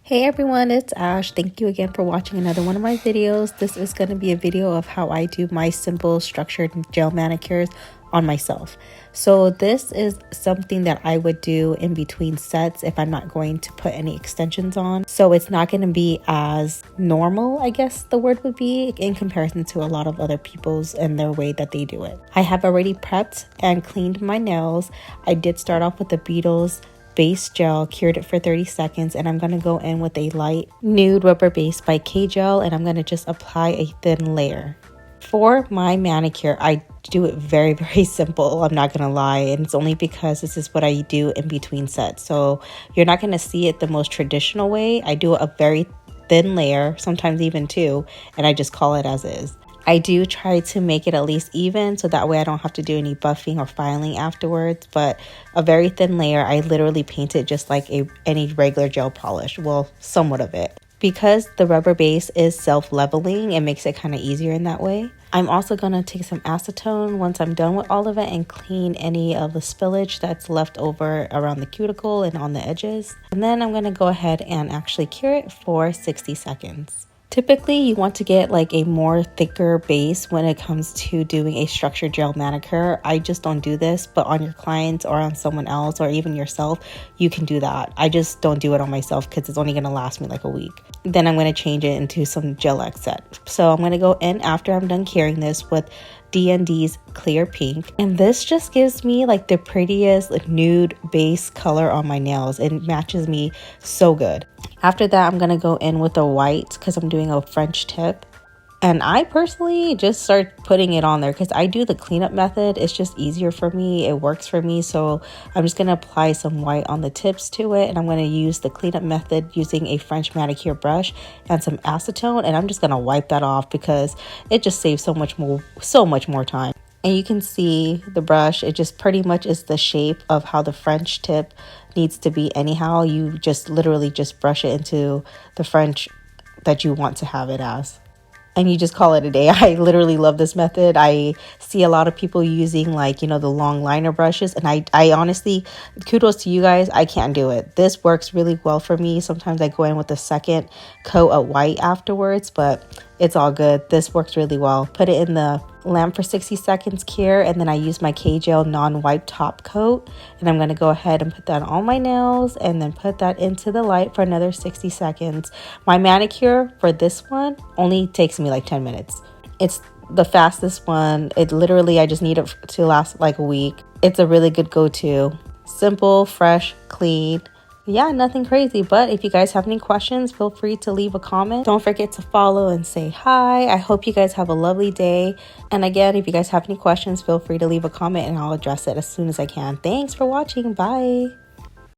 Hey everyone, it's Ash. Thank you again for watching another one of my videos. This is going to be a video of how I do my simple structured gel manicures on myself. So this is something that I would do in between sets if I'm not going to put any extensions on. So it's not going to be as normal, I guess the word would be, in comparison to a lot of other people's and their way that they do it. I have already prepped and cleaned my nails. I did start off with the Beetles base gel, cured it for 30 seconds, and I'm going to go in with a light nude rubber base by K-Gel, and I'm going to just apply a thin layer. For my manicure, I do it very simple, I'm not going to lie, and it's only because this is what I do in between sets. So you're not going to see it the most traditional way. I do a very thin layer, sometimes even two, and I just call it as is. I do try to make it at least even so that way I don't have to do any buffing or filing afterwards, but a very thin layer, I literally paint it just like any regular gel polish, well, somewhat of it. Because the rubber base is self-leveling, it makes it kind of easier in that way. I'm also going to take some acetone once I'm done with all of it and clean any of the spillage that's left over around the cuticle and on the edges. And then I'm going to go ahead and actually cure it for 60 seconds. Typically, you want to get like a more thicker base when it comes to doing a structured gel manicure. I just don't do this, but on your clients or on someone else or even yourself, you can do that. I just don't do it on myself because it's only going to last me like a week. Then I'm going to change it into some gel X set. So I'm going to go in after I'm done curing this with D&D's clear pink, and this just gives me like the prettiest nude base color on my nails. It matches me so good. After that, I'm gonna go in with a white because I'm doing a French tip, and I personally just start putting it on there because I do the cleanup method. It's just easier for me, it works for me. So I'm just gonna apply some white on the tips to it, and I'm gonna use the cleanup method using a French manicure brush and some acetone, and I'm just gonna wipe that off because it just saves so much more time. And you can see the brush, it just pretty much is the shape of how the French tip needs to be anyhow. You just literally just brush it into the French that you want to have it as. And you just call it a day. I literally love this method. I see a lot of people using like, the long liner brushes. And I honestly, kudos to you guys. I can't do it. This works really well for me. Sometimes I go in with a second coat of white afterwards, but it's all good. This works really well. Put it in the lamp for 60 seconds, cure, and then I use my K-Gel non-wipe top coat, and I'm going to go ahead and put that on my nails and then put that into the light for another 60 seconds. My manicure for this one only takes me like 10 minutes. It's the fastest one. It literally, I just need it to last like a week. It's a really good go-to. Simple, fresh, clean. Yeah, nothing crazy, but if you guys have any questions, feel free to leave a comment. Don't forget to follow and say hi. I hope you guys have a lovely day. And again, if you guys have any questions, feel free to leave a comment and I'll address it as soon as I can. Thanks for watching. Bye.